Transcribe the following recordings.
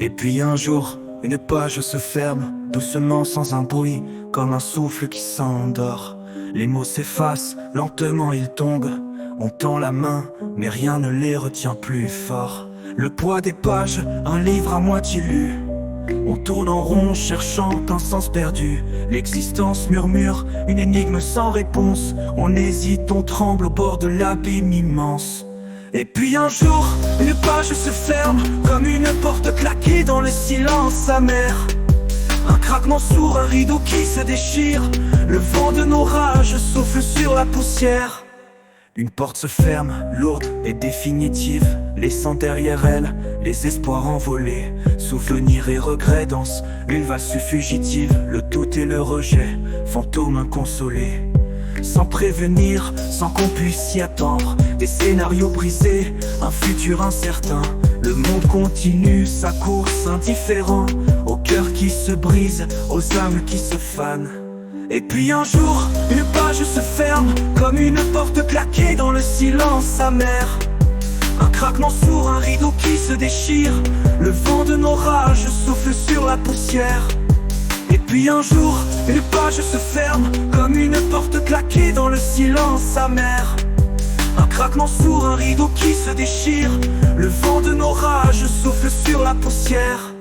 Et puis un jour, une page se ferme, doucement sans un bruit, comme un souffle qui s'endort. Les mots s'effacent, lentement ils tombent. On tend la main, mais rien ne les retient plus fort. Le poids des pages, un livre à moitié lu. On tourne en rond, cherchant un sens perdu. L'existence murmure, une énigme sans réponse. On hésite, on tremble au bord de l'abîme immense. Et puis un jour, une page se ferme, comme une porte claquée dans le silence amer. Un craquement sourd, un rideau qui se déchire. Le vent de nos rages souffle sur la poussière. Une porte se ferme, lourde et définitive, laissant derrière elle les espoirs envolés. Souvenirs et regrets dansent une valse fugitive. Le doute et le rejet, fantômes inconsolés. Sans prévenir, sans qu'on puisse s'y attendre. Des scénarios brisés, un futur incertain. Le monde continue sa course indifférent. Au cœur qui se brise, aux âmes qui se fanent. Et puis un jour, une page se ferme, comme une porte claquée dans le silence amer. Un craquement sourd, un rideau qui se déchire. Le vent de nos rages souffle sur la poussière. Et puis un jour, une page se ferme, comme une porte claquée dans le silence amer. Un craquement sourd, un rideau qui se déchire. Le vent de nos rages souffle sur la poussière.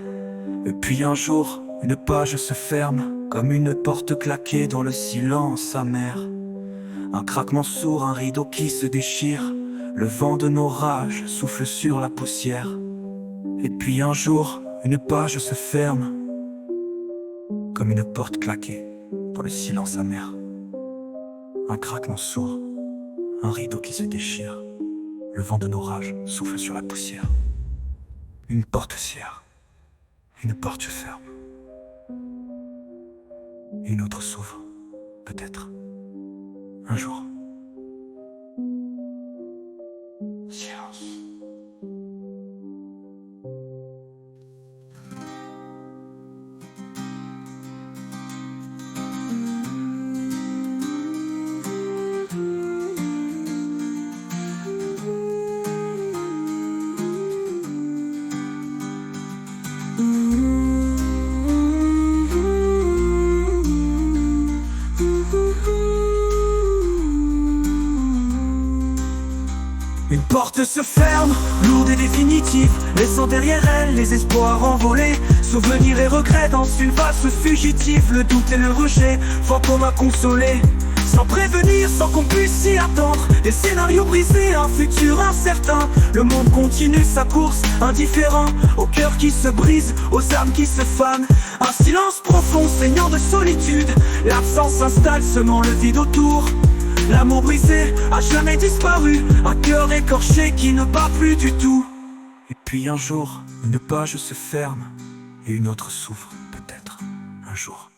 Et puis un jour, une page se ferme, comme une porte claquée dans le silence amer. Un craquement sourd, un rideau qui se déchire. Le vent de nos rages souffle sur la poussière. Et puis un jour, une page se ferme, comme une porte claquée dans le silence amer. Un craquement sourd, un rideau qui se déchire. Le vent de nos rages souffle sur la poussière. Une porte serre, une porte se ferme. Une autre s'ouvre, peut-être, un jour. Silence. Une porte se ferme, lourde et définitive, laissant derrière elle les espoirs envolés. Souvenirs et regrets dans une valse fugitive. Le doute et le rejet, fantômes inconsolés. Sans prévenir, sans qu'on puisse s'y attendre. Des scénarios brisés, un futur incertain. Le monde continue sa course, indifférent. Au cœur qui se brise, aux âmes qui se fanent. Un silence profond, saignant de solitude. L'absence s'installe, semant le vide autour. L'amour brisé a jamais disparu. Un cœur écorché qui ne bat plus du tout. Et puis un jour, une page se ferme et une autre s'ouvre, peut-être, un jour.